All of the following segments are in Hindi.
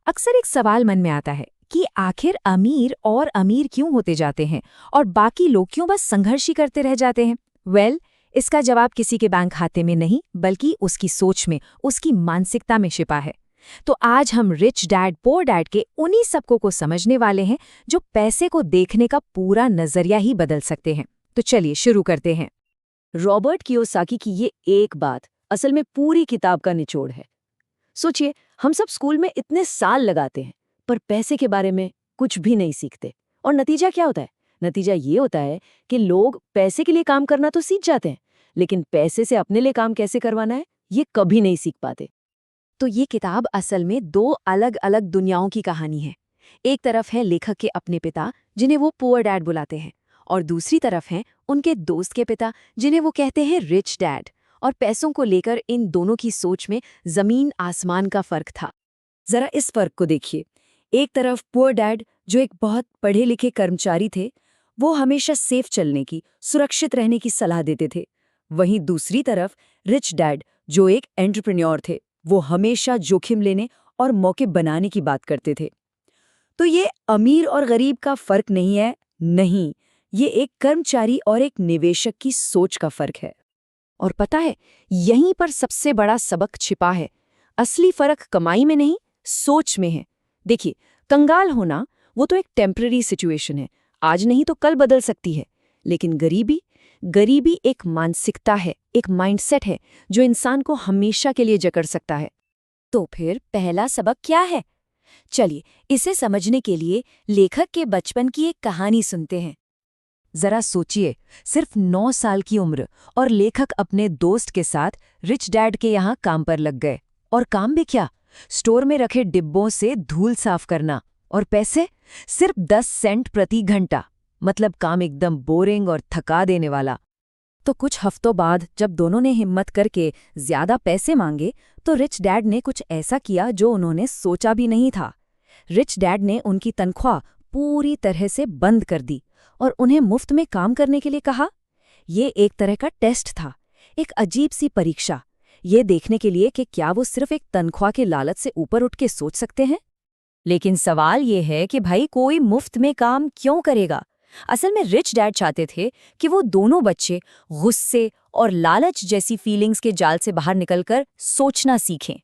अक्सर एक सवाल मन में आता है कि आखिर अमीर और अमीर क्यों होते जाते हैं और बाकी लोग क्यों बस संघर्ष ही करते रह जाते हैं। इसका जवाब किसी के बैंक खाते में नहीं बल्कि उसकी सोच में, उसकी मानसिकता में छिपा है। तो आज हम रिच डैड पुअर डैड के उन्हीं सबको को समझने वाले हैं जो पैसे को देखने का पूरा नजरिया ही बदल सकते हैं। तो चलिए शुरू करते हैं। रॉबर्ट कियोसाकी की ये एक बात असल में पूरी किताब का निचोड़ है। सोचिए, हम सब स्कूल में इतने साल लगाते हैं पर पैसे के बारे में कुछ भी नहीं सीखते, और नतीजा क्या होता है? नतीजा ये होता है कि लोग पैसे के लिए काम करना तो सीख जाते हैं, लेकिन पैसे से अपने लिए काम कैसे करवाना है ये कभी नहीं सीख पाते। तो ये किताब असल में दो अलग अलग दुनियाओं की कहानी है। एक तरफ है लेखक के अपने पिता जिन्हें वो पुअर डैड बुलाते हैं, और दूसरी तरफ हैं उनके दोस्त के पिता जिन्हें वो कहते हैं रिच डैड। और पैसों को लेकर इन दोनों की सोच में जमीन आसमान का फर्क था। जरा इस फर्क को देखिए। एक तरफ पुअर डैड जो एक बहुत पढ़े लिखे कर्मचारी थे, वो हमेशा सेफ चलने की, सुरक्षित रहने की सलाह देते थे। वहीं दूसरी तरफ रिच डैड जो एक एंटरप्रेन्योर थे, वो हमेशा जोखिम लेने और मौके बनाने की बात करते थे। तो ये अमीर और गरीब का फर्क नहीं है, नहीं, ये एक कर्मचारी और एक निवेशक की सोच का फर्क है। और पता है, यहीं पर सबसे बड़ा सबक छिपा है। असली फर्क कमाई में नहीं, सोच में है। देखिए, कंगाल होना वो तो एक टेम्पररी सिचुएशन है, आज नहीं तो कल बदल सकती है। लेकिन गरीबी एक मानसिकता है, एक माइंडसेट है जो इंसान को हमेशा के लिए जकड़ सकता है। तो फिर पहला सबक क्या है? चलिए, इसे समझने के लिए लेखक के बचपन की एक कहानी सुनते हैं। जरा सोचिए, सिर्फ 9 साल की उम्र और लेखक अपने दोस्त के साथ रिच डैड के यहाँ काम पर लग गए। और काम भी क्या, स्टोर में रखे डिब्बों से धूल साफ करना। और पैसे सिर्फ 10 सेंट प्रति घंटा, मतलब काम एकदम बोरिंग और थका देने वाला। तो कुछ हफ्तों बाद जब दोनों ने हिम्मत करके ज्यादा पैसे मांगे, तो रिच डैड ने कुछ ऐसा किया जो उन्होंने सोचा भी नहीं था। रिच डैड ने उनकी तनख्वाह पूरी तरह से बंद कर दी और उन्हें मुफ्त में काम करने के लिए कहा। ये एक तरह का टेस्ट था, एक अजीब सी परीक्षा, ये देखने के लिए कि क्या वो सिर्फ एक तनख्वाह के लालच से ऊपर उठ के सोच सकते हैं। लेकिन सवाल ये है कि भाई, कोई मुफ्त में काम क्यों करेगा? असल में रिच डैड चाहते थे कि वो दोनों बच्चे गुस्से और लालच जैसी फीलिंग्स के जाल से बाहर निकलकर सोचना सीखें।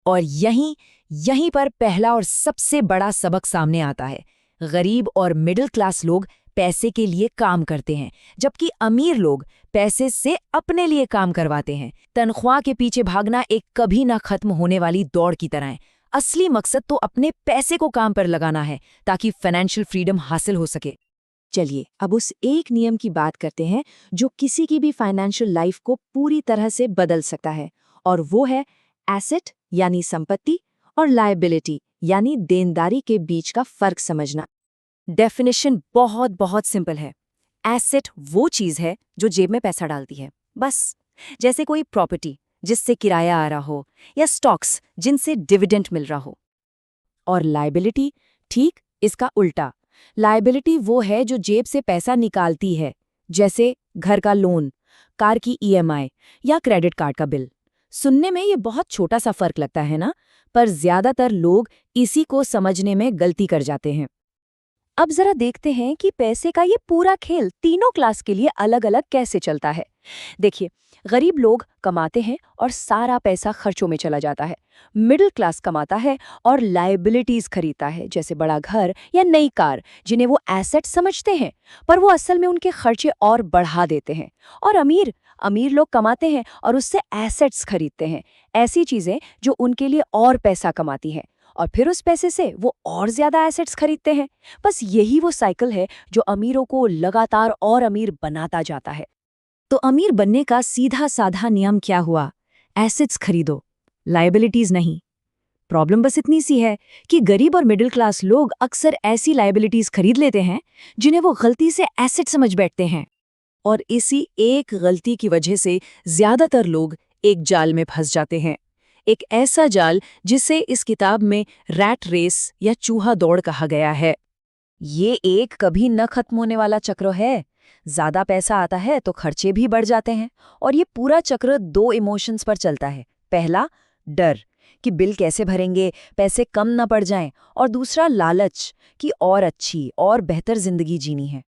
और यहीं पर पहला और सबसे बड़ा सबक सामने आता है। गरीब और मिडिल क्लास लोग पैसे के लिए काम करते हैं, जबकि अमीर लोग पैसे से अपने लिए काम करवाते हैं। तनख्वाह के पीछे भागना एक कभी ना खत्म होने वाली दौड़ की तरह है। असली मकसद तो अपने पैसे को काम पर लगाना है ताकि फाइनेंशियल फ्रीडम हासिल हो सके। चलिए, अब उस एक नियम की बात करते हैं जो किसी की भी फाइनेंशियल लाइफ को पूरी तरह से बदल सकता है, और वो है एसेट यानी संपत्ति और लायबिलिटी यानी देनदारी के बीच का फर्क समझना। डेफिनेशन बहुत बहुत सिंपल है। एसेट वो चीज है जो जेब में पैसा डालती है, बस। जैसे कोई प्रॉपर्टी जिससे किराया आ रहा हो, या स्टॉक्स जिनसे डिविडेंड मिल रहा हो। और लायबिलिटी, ठीक इसका उल्टा। लायबिलिटी वो है जो जेब से पैसा निकालती है, जैसे घर का लोन, कार की ईएमआई या क्रेडिट कार्ड का बिल। सुनने में ये बहुत छोटा सा फर्क लगता है ना, पर ज्यादातर लोग इसी को समझने में गलती कर जाते हैं। अब जरा देखते हैं कि पैसे का ये पूरा खेल तीनों क्लास के लिए अलग अलग कैसे चलता है। देखिए, गरीब लोग कमाते हैं और सारा पैसा खर्चों में चला जाता है। मिडिल क्लास कमाता है और लायबिलिटीज खरीदता है, जैसे बड़ा घर या नई कार, जिन्हें वो एसेट समझते हैं, पर वो असल में उनके खर्चे और बढ़ा देते हैं। और अमीर लोग कमाते हैं और उससे एसेट्स खरीदते हैं, ऐसी चीजें जो उनके लिए और पैसा कमाती हैं, और फिर उस पैसे से वो और ज्यादा एसेट्स खरीदते हैं। बस यही वो साइकिल है जो अमीरों को लगातार और अमीर बनाता जाता है। तो अमीर बनने का सीधा साधा नियम क्या हुआ? एसेट्स खरीदो, लायबिलिटीज नहीं। प्रॉब्लम बस इतनी सी है कि गरीब और मिडिल क्लास लोग अक्सर ऐसी लायबिलिटीज खरीद लेते हैं जिन्हें वो गलती से एसेट समझ बैठते हैं। और इसी एक गलती की वजह से ज्यादातर लोग एक जाल में फंस जाते हैं। एक ऐसा जाल जिसे इस किताब में रैट रेस या चूहा दौड़ कहा गया है। ये एक कभी न खत्म होने वाला चक्र है। ज्यादा पैसा आता है तो खर्चे भी बढ़ जाते हैं, और ये पूरा चक्र दो इमोशंस पर चलता है। पहला, डर कि बिल कैसे भरेंगे, पैसे कम न पड़ जाएं, और दूसरा लालच कि और अच्छी और बेहतर जिंदगी जीनी है।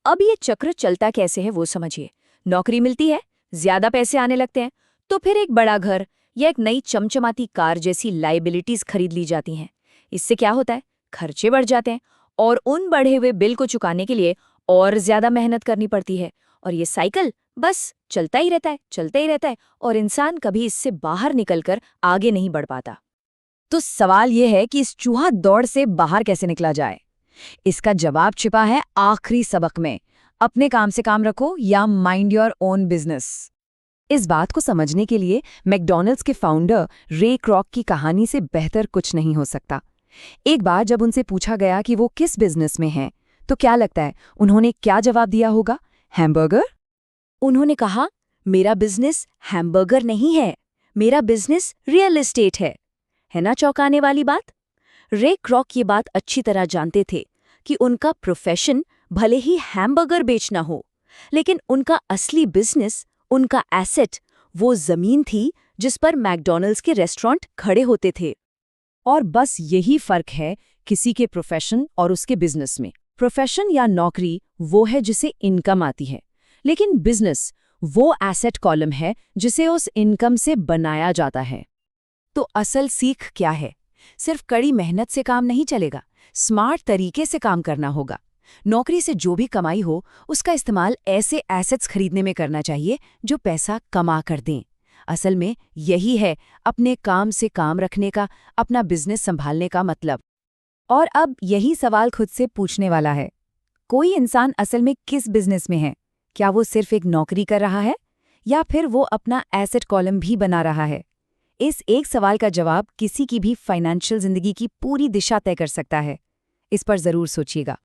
अब ये चक्र चलता कैसे है वो समझिए। नौकरी मिलती है, ज्यादा पैसे आने लगते हैं, तो फिर एक बड़ा घर या एक नई चमचमाती कार जैसी लाइबिलिटीज खरीद ली जाती हैं। इससे क्या होता है, खर्चे बढ़ जाते हैं और उन बढ़े हुए बिल को चुकाने के लिए और ज्यादा मेहनत करनी पड़ती है। और ये साइकिल बस चलता ही रहता है, चलता ही रहता है, और इंसान कभी इससे बाहर निकलकर आगे नहीं बढ़ पाता। तो सवाल ये है कि इस चूहा दौड़ से बाहर कैसे निकला जाए। इसका जवाब छिपा है आखिरी सबक में, अपने काम से काम रखो या माइंड योर ओन बिजनेस। इस बात को समझने के लिए मैकडॉनल्ड्स के फाउंडर रे क्रॉक की कहानी से बेहतर कुछ नहीं हो सकता। एक बार जब उनसे पूछा गया कि वो किस बिजनेस में हैं, तो क्या लगता है उन्होंने क्या जवाब दिया होगा? हैमबर्गर? उन्होंने कहा, मेरा बिजनेस हैमबर्गर नहीं है, मेरा बिजनेस रियल एस्टेट है ना चौंकाने वाली बात? रे क्रॉक ये बात अच्छी तरह जानते थे कि उनका प्रोफेशन भले ही हैमबर्गर बेचना हो, लेकिन उनका असली बिजनेस, उनका एसेट, वो जमीन थी जिस पर मैकडॉनल्ड्स के रेस्टोरेंट खड़े होते थे। और बस यही फर्क है किसी के प्रोफेशन और उसके बिजनेस में। प्रोफेशन या नौकरी वो है जिसे इनकम आती है, लेकिन बिजनेस वो एसेट कॉलम है जिसे उस इनकम से बनाया जाता है। तो असल सीख क्या है? सिर्फ कड़ी मेहनत से काम नहीं चलेगा, स्मार्ट तरीके से काम करना होगा। नौकरी से जो भी कमाई हो उसका इस्तेमाल ऐसे एसेट्स खरीदने में करना चाहिए जो पैसा कमा कर दें। असल में यही है अपने काम से काम रखने का, अपना बिजनेस संभालने का मतलब। और अब यही सवाल खुद से पूछने वाला है, कोई इंसान असल में किस बिजनेस में है? क्या वो सिर्फ एक नौकरी कर रहा है या फिर वो अपना एसेट कॉलम भी बना रहा है? इस एक सवाल का जवाब किसी की भी फाइनेंशियल जिंदगी की पूरी दिशा तय कर सकता है। इस पर जरूर सोचिएगा।